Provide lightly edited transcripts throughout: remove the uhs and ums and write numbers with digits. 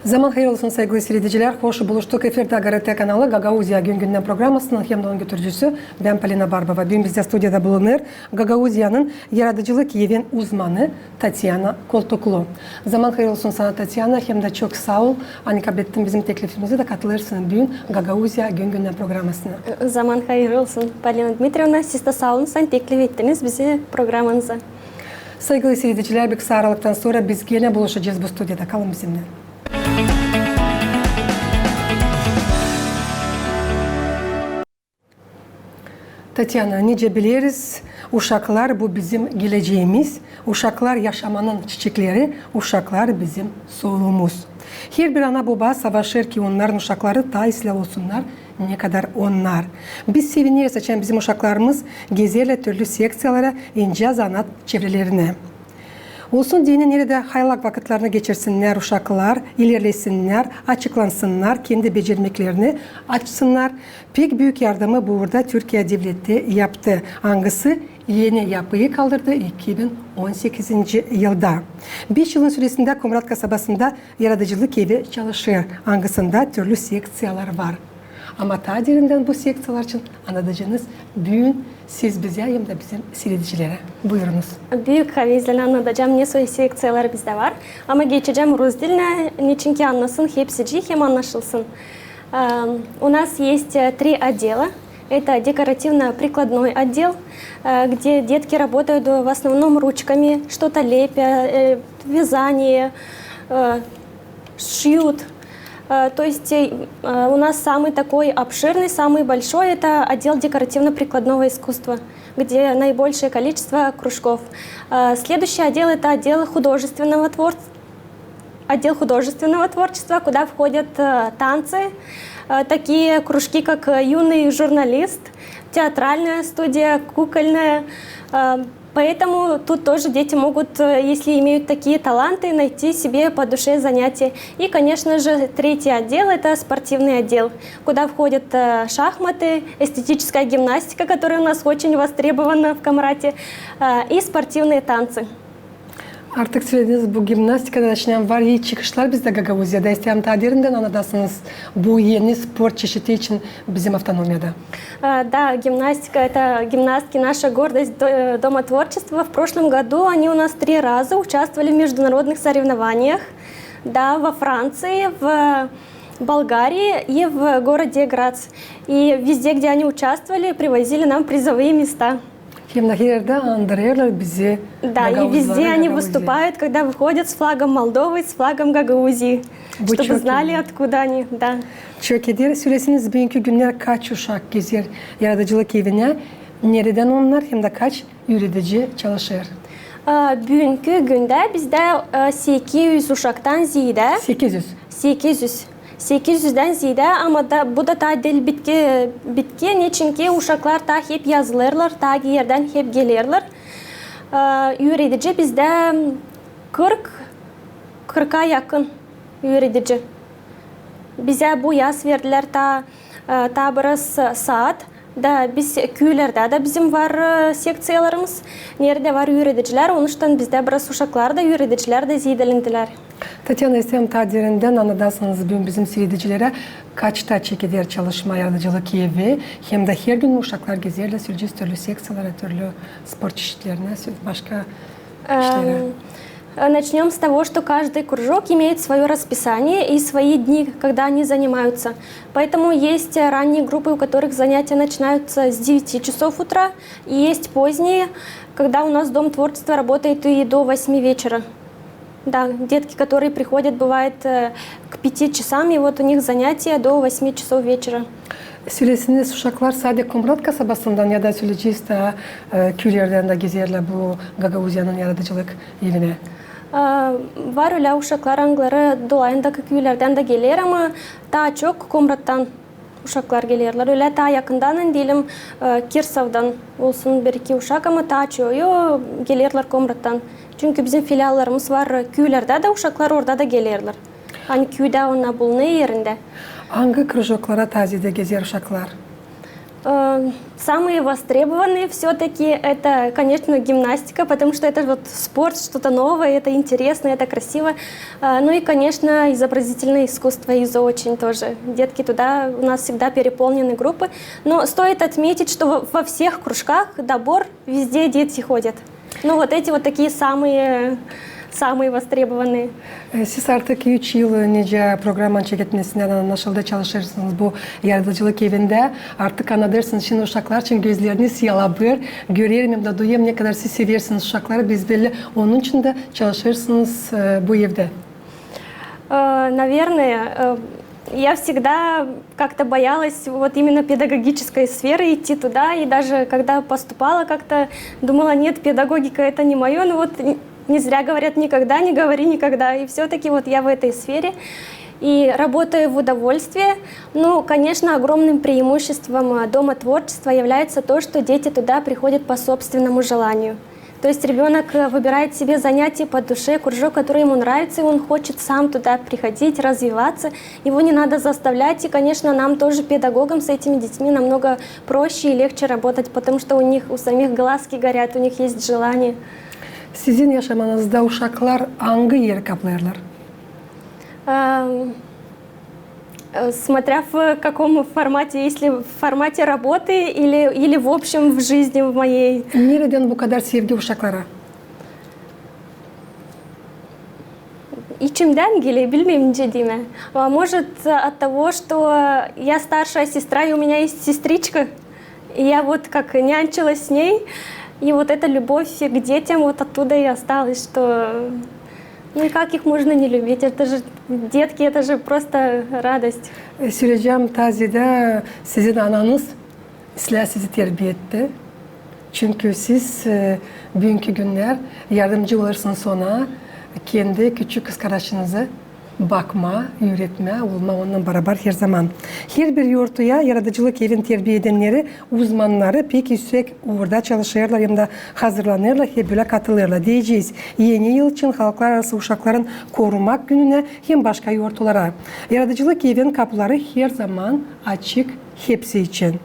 Zaman hayır olsun sevgili seyirciler. Hoş buluştuk. Efirde Agarete kanalı Gagauzya gün günden programısının hem de onun götürücüsü ben Polina Barbova. Dün bizde stüdyoda bulunur Gagauzya'nın yaratıcılık evin uzmanı Tatyana Koltuklu. Zaman hayır olsun sana Tatyana, hem de çok sağ ol. Hani kabul ettin bizim teklifimize de katılırsın dün Gagauzya gün günden programısına. Zaman hayır olsun Polina Dmitrievna. Siz de sağ olun, sen teklif ettiniz bizi programınıza. Sevgili seyirciler, bir kısa aralıktan sonra biz yine buluşacağız bu stüdyoda. Kalın bizimle. Tatyana, nice biliriz, uşaklar bu bizim geleceğimiz, uşaklar yaşamanın çiçekleri, uşaklar bizim solumuz. Her bir ana baba savaşır ki onların uşakları daha iyisi olsunlar, ne kadar onlar. Biz seviniriz açan bizim uşaklarımız gezerler türlü seksiyalara, ince zanat çevrelerine. Olsun dini nerede haylak vakitlerini geçirsinler uşaklar, ilerlesinler, açıklansınlar, kendi becermeklerini açsınlar. Pek büyük yardımı burada Türkiye Devleti yaptı. Hangisi yeni yapıyı kaldırdı 2018. yılda. 5 yılın süresinde Komrat kasabasında yaratıcılık evi çalışıyor. Hangisinde türlü seksiyalar var. Ama ta derinden bu seksiyalar için anlatacağınız bugün siz bize hem de bizim seyircilere. Buyurunuz. Büyük havizle anlatacağım ne seksiyalar bizde var. Ama geçeceğim Rus diline, niçin ki anlasın hepsi hem anlaşılsın. У нас есть 3 отдела. Это декоративно-прикладной отдел, где детки работают в основном ручками, что-то лепят, вязание, шьют. То есть у нас самый такой обширный, самый большой – это отдел декоративно-прикладного искусства, где наибольшее количество кружков. Следующий отдел – это отдел художественного творчества, куда входят танцы, такие кружки, как юный журналист, театральная студия, кукольная. Поэтому тут тоже дети могут, если имеют такие таланты, найти себе по душе занятия. И, конечно же, третий отдел – это спортивный отдел, куда входят шахматы, эстетическая гимнастика, которая у нас очень востребована в Комрате, и спортивные танцы. Artık söylediğiniz bu gimnastikadan açılan var iyi çıkışlar bizde Gagauzya'da. İsteyen tadirinden anlatasınız bu yeni spor çeşidi için bizim автономияда. Да, гимнастика – это гимнастки, наша гордость Дома творчества. В прошлом году они у нас 3 раза участвовали в международных соревнованиях. Да, во Франции, в Болгарии и в городе Грац. И везде, где они участвовали, привозили нам призовые места. Hem de her yerde andırıyorlar bizi. Да, и везде они выступают, когда выходят с флагом Молдовы, с флагом Гагаузии, чтобы знали, откуда они. Да. Çok iyi. Söylesiniz bugünkü günler kaç uşak gezer yaratıcılık evine? Nereden onlar hem de kaç üretici çalışır? Bugünkü günde bizde 800 uşaktan ziyade. 800'den ziyade ama da bu da ta dil bitki niçin ki uşaklar ta hep yazılırlar, ta yerden hep gelirler. Üretici bizde 40'a yakın üretici. Bize bu yaz verdiler ta biraz saat. Da biz köylerde de bizim var seksiyalarımız. Nerede var üreticiler, onun için bizde biraz uşaklar da üreticiler de zidelendiler. Tatyana, istem tadirinden anladasınız bugün bizim seyircilere kaçta çekilir çalışma yaratıcılık evi, hem de her gün uşaklar gezerler, söyleyeceğiz türlü seksiyalara, türlü spor çeşitlerine, başka işlere. Начнем с того, что каждый кружок имеет свое расписание и свои дни, когда они занимаются. Поэтому есть ранние группы, у которых занятия начинаются с 9 часов утра, и есть поздние, когда у нас Дом творчества работает и до 8 вечера. Да, детки, которые приходят, бывает к 5 часам, и вот у них занятия до 8 часов вечера. Söylesiniz uşaklar sadece Komrat kasabasından ya da söyleyeceğiz de köylerden de gezerler bu Gagauzya'nın yaratıcılık evine. Var öyle uşaklar angları dolayındaki köylerden de gelir ama daha çok Komrat'tan uşaklar gelirler. Öyle daha yakından diyelim Kirsav'dan olsun 1-2 uşak ama daha çoğu gelirler Komrat'tan. Çünkü bizim filiallarımız var köylerde de uşaklar orada da gelirler. Hani köyde ona bulunuyor yerinde. Hangi krujoklara tazide gezer uşaklar? Самые востребованные все-таки это, конечно, гимнастика, потому что это вот спорт, что-то новое, это интересно, это красиво. Ну и, конечно, изобразительное искусство, ИЗО очень тоже. Детки туда, у нас всегда переполнены группы. Но стоит отметить, что во всех кружках добор, везде дети ходят. Ну вот эти вот такие самые востребованные. Siz artık 3 yıl nece programın çekilmesinden anlaşıldı çalışırsınız bu yaratıcılık evinde. Artık anladırsınız şimdi uşaklar için gözleriniz yalabır. Görüyorum hem de duyuyorum ne kadar siz seversiniz uşakları. Biz belli onun için de çalışırsınız bu evde. Наверное, я всегда как-то боялась вот именно педагогической сферы идти туда, и даже когда поступала, как-то думала, нет, педагогика это не мое, но вот не зря говорят, никогда не говори никогда, и все-таки вот я в этой сфере. И работаю в удовольствие. Ну, конечно, огромным преимуществом Дома творчества является то, что дети туда приходят по собственному желанию. То есть ребенок выбирает себе занятие по душе, кружок, который ему нравится, и он хочет сам туда приходить, развиваться. Его не надо заставлять. И, конечно, нам тоже, педагогам, с этими детьми намного проще и легче работать, потому что у самих глазки горят, у них есть желание. Sizin yaşamanızda uşaklar hangi yer kaplarlar? Смотря в каком формате, если в формате работы или в общем в жизни в моей. Nereden bu kadar sevgi uşaklara? İçimden geliyor, bilmiyorum ne diyeyim. Может от того, что я старшая сестра, и у меня есть сестричка, и я вот как нянчилась с ней, и вот эта любовь к детям вот оттуда и осталась, что ну и как их можно не любить? Это же детки, это же просто радость. Söyleyeceğim tazide sizin ananız İslah sizi terbiye etti. Çünkü siz bugünkü günler yardımcı olursunuz ona. Kendi küçük kız kardeşinize bakma, öğretme, olma onunla beraber her zaman. Her bir yurtuya yaratıcılık evin terbiye edenleri, uzmanları pek yüksek orada çalışırlar hem de hazırlanırlar, hep böyle katılırlar diyeceğiz. Yeni yıl için halklar arası uşakların korumak gününe hem başka yurtlara. Yaratıcılık evin kapıları her zaman açık hepsi için.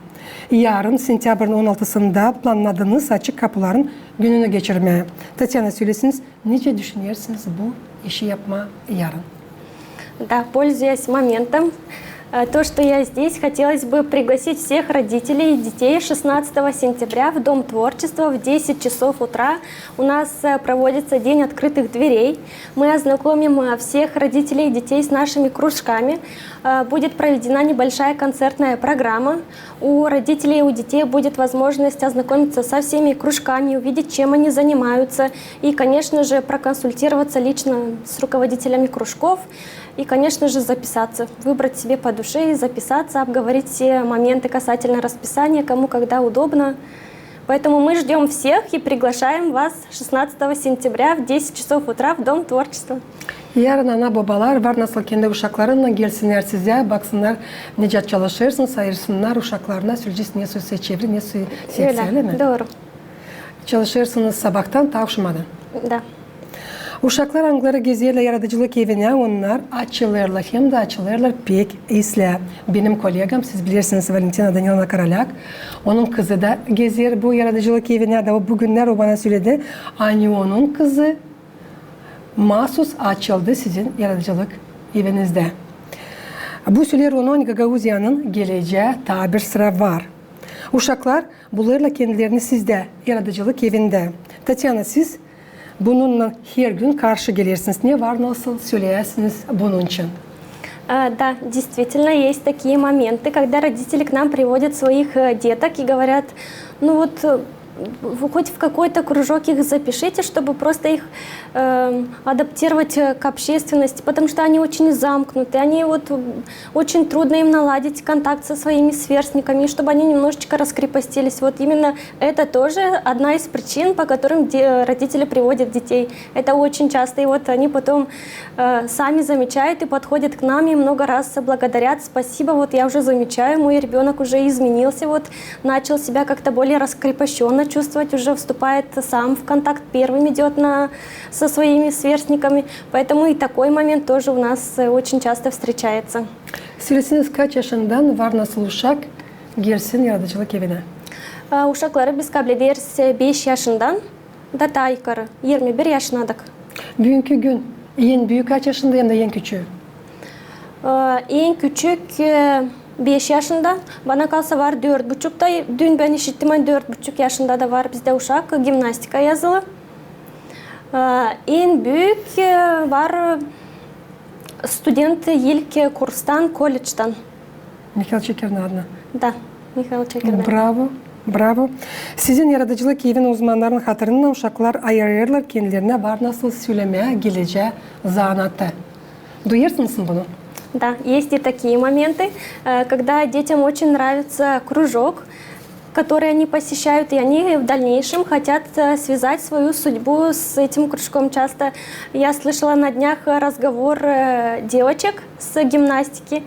Yarın sentyabrın 16'sında planladığınız açık kapıların gününü geçirmeye. Tatyana söylesiniz, nece düşünüyorsunuz bu işi yapma yarın? Да, пользуясь моментом, то, что я здесь, хотелось бы пригласить всех родителей и детей 16 сентября в Дом творчества в 10 часов утра. У нас проводится День открытых дверей. Мы ознакомим всех родителей и детей с нашими кружками. Будет проведена небольшая концертная программа. У родителей и у детей будет возможность ознакомиться со всеми кружками, увидеть, чем они занимаются. И, конечно же, проконсультироваться лично с руководителями кружков. И, конечно же, записаться, выбрать себе по душе и записаться, обговорить все моменты касательно расписания, кому когда удобно. Поэтому мы ждем всех и приглашаем вас 16 сентября в 10 часов утра в Дом творчества. Yarın ana babalar var nasıl kendi uşaklarıyla gelsinler size, baksınlar nece çalışırsınız, ayırsınlar uşaklarına, süreceğiz ne söz çeviri, ne söz seçseli mi? Doğru. Çalışırsınız sabahtan ta akşamadan. Да. Uşaklar angları gezerler yaratıcılık evine, onlar açılırlar, hem de açılırlar pek isle. Benim kolegam, siz bilirsiniz Valentina Danilova Karalyak, onun kızı da gezer bu yaratıcılık evine, de bugünler o bana söyledi. Aynı onun kızı mahsus açıldı sizin yaratıcılık evinizde. Bu süreler onun Gagauzyan'ın geleceği tabir sıra var. Uşaklar bulurlar kendilerini sizde, yaratıcılık evinde. Tatyana, siz bununla her gün karşı gelirsiniz. Ne var, nasıl söylersiniz bunun için? Да, действительно, есть такие моменты, когда родители к нам приводят своих деток и говорят, ну вот хоть в какой-то кружок их запишите, чтобы просто их адаптировать к общественности, потому что они очень замкнуты, они вот очень трудно им наладить контакт со своими сверстниками, чтобы они немножечко раскрепостились. Вот именно это тоже одна из причин, по которым родители приводят детей. Это очень часто, и вот они потом сами замечают и подходят к нам и много раз благодарят. Спасибо, вот я уже замечаю, мой ребенок уже изменился, вот начал себя как-то более раскрепощенно чувствовать, уже вступает сам в контакт, первым идет со своими сверстниками. Поэтому и такой момент тоже у нас очень часто встречается. Söylesiniz kaç yaşından var nasıl uşak gelsin yaratıcılık evine? Uşaqları biz kabul ederiz 5 yaşından da ta yukarı 21 yaşınadık. Bugünkü gün en büyük kaç yaşında hem de en küçüğü? En küçük 5 yaşında. Bana kalsa var 4,5'da. Dün ben işittim 4,5 yaşında da var bizde uşak. Gimnastika yazılı. En büyük var student ilk kurstan, колледждан. Mikhail Çekir'in adına. Da, Mikhail Çekir'den. Bravo. Bravo. Sizin yaratıcılık evin uzmanlarının hatırında uşaklar ayarlarlar kendilerine var nasıl söylemeye geleceği zanatı. Duyuyorsunuz bunu? Да, есть и такие моменты, когда детям очень нравится кружок, который они посещают, и они в дальнейшем хотят связать свою судьбу с этим кружком. Часто я слышала на днях разговор девочек с гимнастики,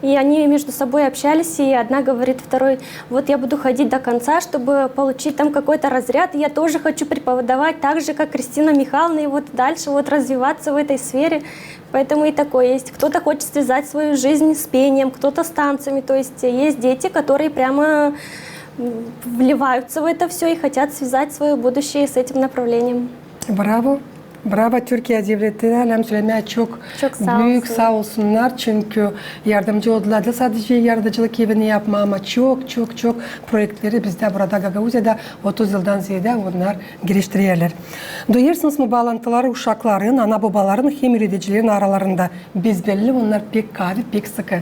и они между собой общались, и одна говорит второй: вот я буду ходить до конца, чтобы получить там какой-то разряд, и я тоже хочу преподавать так же, как Кристина Михайловна, и вот дальше вот развиваться в этой сфере. Поэтому и такое есть. Кто-то хочет связать свою жизнь с пением, кто-то с танцами. То есть есть дети, которые прямо вливаются в это все и хотят связать свое будущее с этим направлением. Bravo. Bravo, Türkiye devletleri hem söylemeye çok büyük sağ olsunlar. Çünkü yardımcı oldular da sadece yaratıcılık evini yapma ama çok projeleri bizde burada Gagavuzya'da 30 yıldan ziyade onlar geliştiriyorlar. Duyuyorsunuz mu bağlantıları uşakların, ana babaların hem üreticilerin aralarında? Biz belli onlar pek kavi, pek sıkı.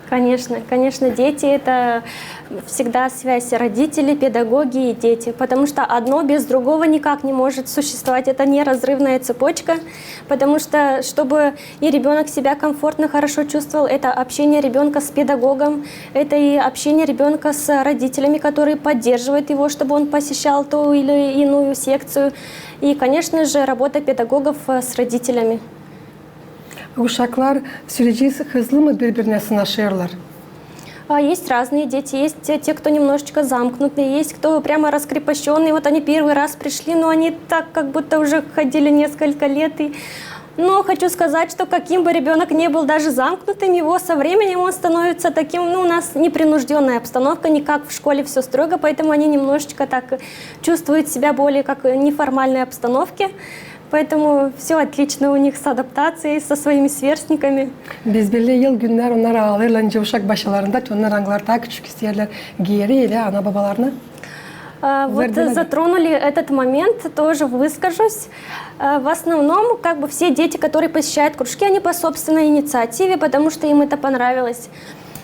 Конечно, конечно, дети – это всегда связь родителей, педагоги и дети, потому что одно без другого никак не может существовать. Это неразрывная цепочка, потому что, чтобы и ребенок себя комфортно, хорошо чувствовал, это общение ребенка с педагогом, это и общение ребенка с родителями, которые поддерживают его, чтобы он посещал ту или иную секцию, и, конечно же, работа педагогов с родителями. Uşaklar süreci hızlı mı birbirine sınaşıyorlar? Есть разные дети, есть те, кто немножечко замкнутые, есть кто прямо раскрепощенные. Вот они первый раз пришли, но они так как будто уже ходили несколько лет. Но хочу сказать, что каким бы ребенок ни был даже замкнутым, его со временем он становится таким, у нас непринужденная обстановка, не как в школе все строго, поэтому они немножечко так чувствуют себя более как в неформальной обстановке. Поэтому все отлично у них с адаптацией, со своими сверстниками. Biz belli yıl günler onlar ağlayırlar, uşak başlarında, onlar anılar daha küçük isterler, geri ana babalarına. Вот затронули этот момент, тоже выскажусь. В основном, как бы все дети, которые посещают кружки, они по собственной инициативе, потому что им это понравилось.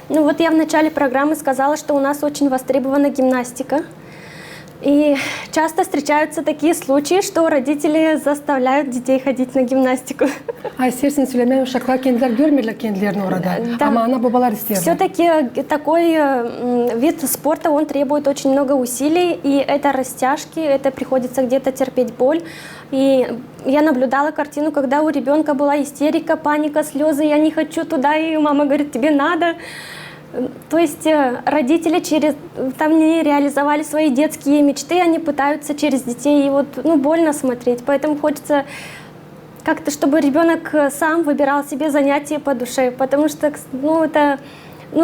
Ну вот я в начале программы сказала, что у нас очень востребована гимнастика. И часто встречаются такие случаи, что родители заставляют детей ходить на гимнастику. А istersen söylemeyin, uşaklar kendiler görmüyorlar kendilerini orada. Ama ana babalar istiyorlar. Все-таки такой вид спорта, он требует очень много усилий, и это растяжки, это приходится где-то терпеть боль. И я наблюдала картину, когда у ребенка была истерика, паника, слезы, я не хочу туда, и мама говорит, тебе надо. То есть родители там не реализовали свои детские мечты, они пытаются через детей, и вот, больно смотреть. Поэтому хочется как-то, чтобы ребенок сам выбирал себе занятия по душе, потому что, это...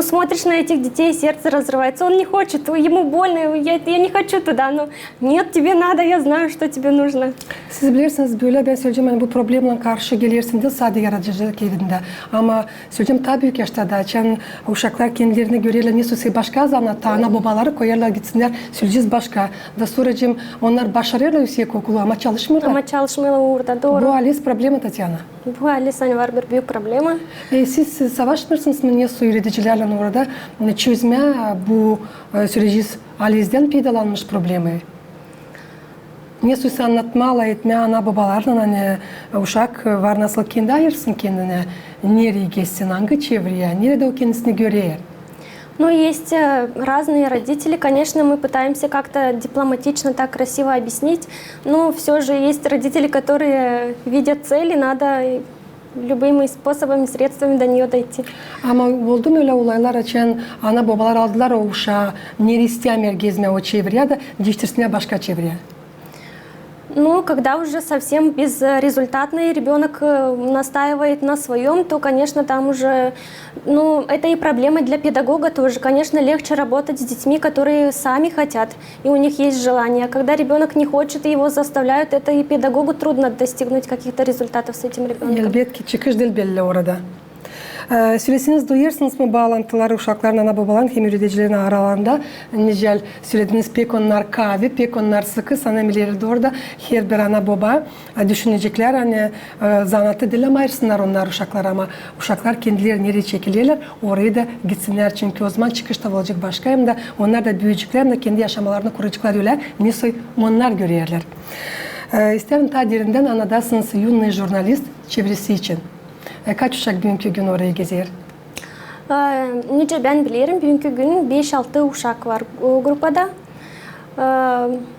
смотришь на этих детей, сердце разрывается. Он не хочет, ему больно, я не хочу туда. Но нет, тебе надо, я знаю, что тебе нужно. Siz bilirsiniz böyle ben söyleyeceğim yani bu problemle karşı gelirsiniz sadece yaratıcılık evinde. Ama söyleyeceğim tabii büyük yaşta da yani uşaklar kendilerini görüyorlar ne başka zanatta ana babaları koyarlar gitsinler söyleyeceğiz başka. Da soracağım onlar başarıyorlar yüksek okulu ama çalışmıyorlar. Ama çalışmıyorlar orada doğru. Bu Alice problemi Tatyana. Bu Alice var bir büyük problema. Siz savaşmıyorsunuz mı niye üreticilerle orada çözme bu süreci Alice'den faydalanmış problemi? Niye siz anlatmalı etme ana babalarla hani uşak var nasıl kendi ayırsın kendine nereye geçsin hangi çevreye nerede o kendisini görüyor? Ну, есть разные родители. Конечно, мы пытаемся как-то дипломатично, так красиво объяснить, но все же есть родители, которые видят цель, и надо любыми способами, средствами до нее дойти. Ama oldu mu öyle olaylar için ana babalar aldılar o uşağı nereye istemiyor gezme o çevreye de değiştirsinler başka çevreye? Ну, когда уже совсем безрезультатный ребенок настаивает на своем, то, конечно, там уже, ну, это и проблема для педагога тоже. Конечно, легче работать с детьми, которые сами хотят, и у них есть желание. А когда ребенок не хочет, и его заставляют, это и педагогу трудно достигнуть каких-то результатов с этим ребенком. Elbette çıkış dil belli orada. Söyleseniz duyuyorsunuz mu bağlantıları uşakların ana babaların hem öğreticilerin aralarında nicel söylediniz pek onlar kavi, pek onlar sıkı sanemileri de orada her bir ana baba düşünecekler hani zanatı dil ama ayırsınlar onlar uşaklar ama uşaklar kendileri nereye çekiliyorlar oraya da gitsinler çünkü o zaman çıkışta olacak başka hem de onlar da büyüyecekler de kendi yaşamalarını kuracaklar öyle nisoy onlar görüyorlar. İsterim ta derinden anadasınız юный jurnalist çevresi için. Kaç uşak bugünkü gün oraya gezer? Ничего, ben bilirim. Bugünkü gün 5-6 uşak var у группада.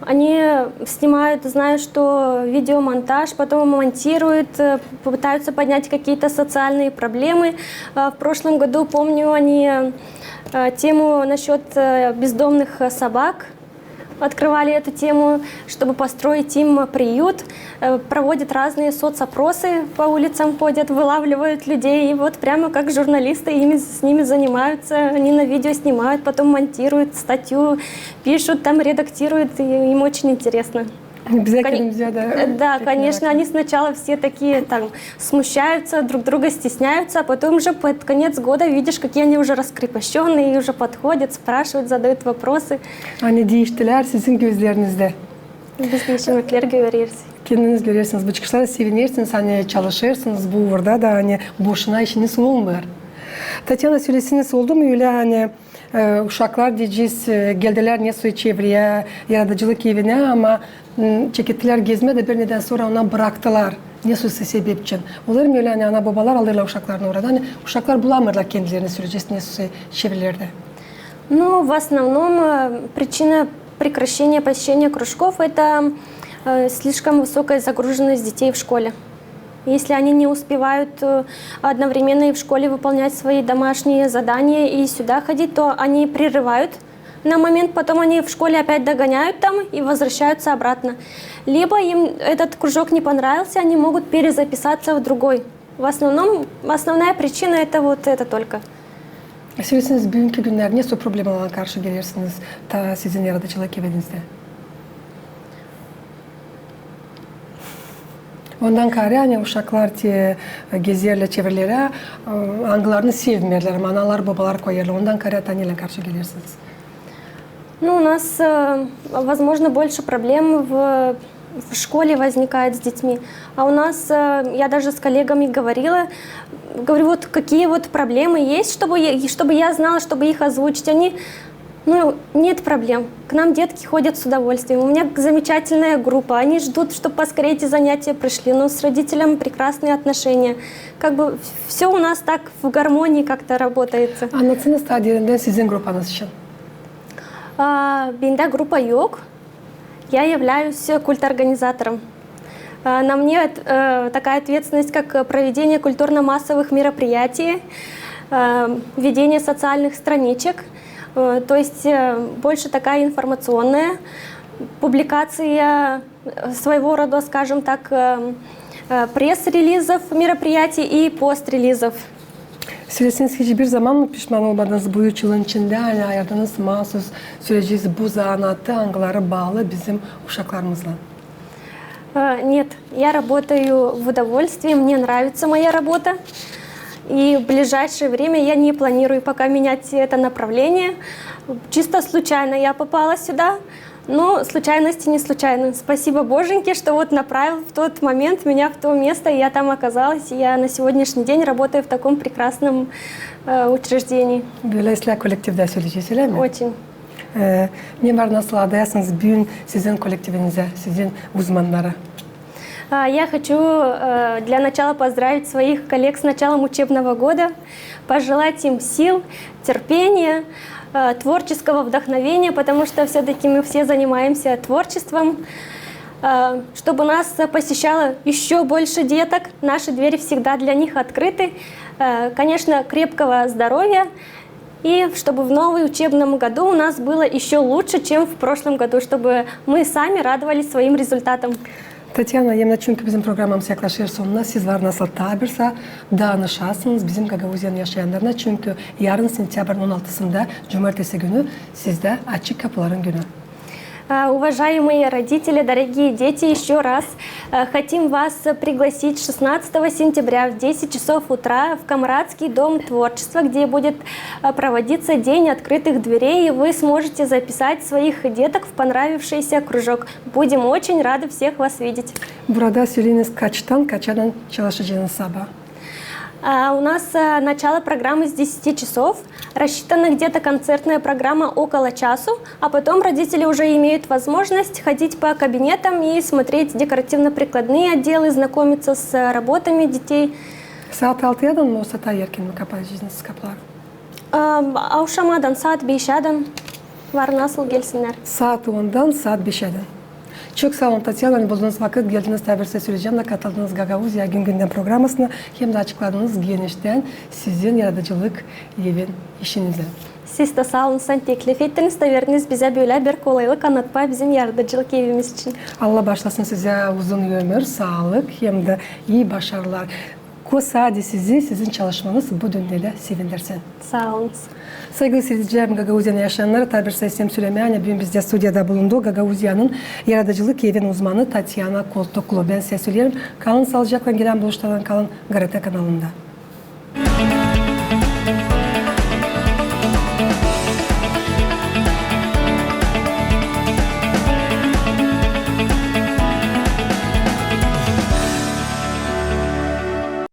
Они снимают, знаю, что видеомонтаж, потом монтируют, пытаются поднять какие-то социальные проблемы. В прошлом году, помню, они тему насчет бездомных собак открывали эту тему, чтобы построить им приют, проводят разные соцопросы, по улицам ходят, вылавливают людей, и вот прямо как журналисты с ними занимаются, они на видео снимают, потом монтируют статью, пишут, там редактируют, и им очень интересно. Да, конечно, они сначала все такие там смущаются, друг друга стесняются, а потом уже под конец года видишь, какие они уже раскрепощенные, и уже подходят, спрашивают, задают вопросы. Hani değiştiler sizin gözlerinizde. Biz değişimlikler görüyoruz. Kendiniz görüyorsunuz, bu çıkışlara sevinirsiniz, hani çalışırsınız bu orada da hani boşuna işiniz olmuyor. Tatyana söylesiniz oldu mu öyle hani uşaklar diyeceğiz geldiler ne soy çevreye, yaratıcılık evine ama çekittiler gezme de bir neden sonra ona bıraktılar. Ne soysa sebep için. Olur mu öyle hani ana babalar alırlar uşaklarını orada hani uşaklar bulamırlar kendilerini süreceğiz ne soy çevrelerde. Ну, в основном причина прекращения посещения кружков – это слишком высокая загруженность детей в школе. Если они не успевают одновременно и в школе выполнять свои домашние задания и сюда ходить, то они прерывают на момент, потом они в школе опять догоняют там и возвращаются обратно. Либо им этот кружок не понравился, они могут перезаписаться в другой. В основном, основная причина – это вот это только. Söylesiniz bugünkü günler ne soy problemlerine karşı gelirsiniz ta sizin yaratıcılık evinizde? Ondan kare hani uşaklar gezerle çevrelere anglarını sevmirler, analar babalar koyarlar. Ondan kare neyle karşı gelirsiniz? Ну, у нас, возможно, больше проблем в школе возникает с детьми. А у нас, я даже с коллегами говорю, вот какие вот проблемы есть, чтобы я знала, чтобы их озвучить. Они, ну, нет проблем. К нам детки ходят с удовольствием. У меня замечательная группа. Они ждут, чтобы поскорее эти занятия пришли. Но с родителями прекрасные отношения. Как бы все у нас так в гармонии как-то работает. Anlatsanız tadirinden sizin gruppanız için. Бенда группа Йог. Я являюсь культорганизатором. На мне такая ответственность, как проведение культурно-массовых мероприятий, ведение социальных страничек, то есть больше такая информационная публикация своего рода, скажем так, пресс-релизов мероприятий и пост-релизов. Söylesiniz hiçbir zaman mı pişman olmadınız bu 3 yılın içinde hani ayırdığınız mahsus süreceğiz bu zanatı angıları bağlı bizim uşaklarımızla? Нет, я работаю в удовольствии, мне нравится моя работа. И в ближайшее время я не планирую пока менять это направление. Чисто случайно я попала сюда, но случайности не случайны. Спасибо Боженьке, что вот направил в тот момент меня в то место, и я там оказалась. И я на сегодняшний день работаю в таком прекрасном учреждении. Dolayısıyla kolektifde söyleyeceğiz öyle mi? Очень. Ne var nasıl adayasınız bugün sizin kolektifinize, sizin uzmanlara? Я хочу для начала поздравить своих коллег с началом учебного года, пожелать им сил, терпения, творческого вдохновения, потому что все-таки мы все занимаемся творчеством, чтобы нас посещало еще больше деток, наши двери всегда для них открыты, конечно, крепкого здоровья, и чтобы в новом учебном году у нас было еще лучше, чем в прошлом году, чтобы мы сами радовались своим результатам. Татьяна, емне çünkü bizim programımız yaklaşır sonuna. Siz var nasıl tabirse danışasınız bizim Gagavuzya'nın yaşayanlarına. Çünkü yarın sentyabrın 16'sında Cumartesi günü sizde açık kapıların günü. Уважаемые родители, дорогие дети, еще раз хотим вас пригласить 16 сентября в 10 часов утра в Камрадский дом творчества, где будет проводиться День открытых дверей, и вы сможете записать своих деток в понравившийся кружок. Будем очень rады всех вас видеть. Burada söyleyiniz kaçtan çalışacağınız sabah? У нас начало программы с 10 часов, рассчитана где-то концертная программа около часу, а потом родители уже имеют возможность ходить по кабинетам и смотреть декоративно-прикладные отделы, знакомиться с работами детей. Saat 6'yadan mı olsa ta erken mi kapatacaksınız kapıları? Auşamadan, saat 5'den var nasıl gelsinler. Saat 10'dan saat 5'den. Çok sağ olun Tatyana, bulduğunuz vakit geldiniz tabirse söyleyeceğim de katıldınız Gagavuzya Gün Gündem programısına hem de açıkladınız genişten sizin yaratıcılık evin işinize. Siz de sağ olun, sen teklif ettiniz de verdiniz bize böyle bir kolaylık anlatma bizim yaratıcılık evimiz için. Allah başlasın size uzun ömür, sağlık hem de iyi başarılar. Sadece sizin çalışmanız bu dünyada sevindirsin. Sağ olun. Saygılı seyircilerim, Gagavuzya'nın yaşayanları tabir Sesim Süleymaniye bugün bizde stüdyoda bulundu. Gagavuzya'nın yaratıcılık evin uzmanı Tatyana Koltoklu. Ben size söyleyelim. Kalın sağlıcakla, gelen buluşlardan kalın GRT kanalında.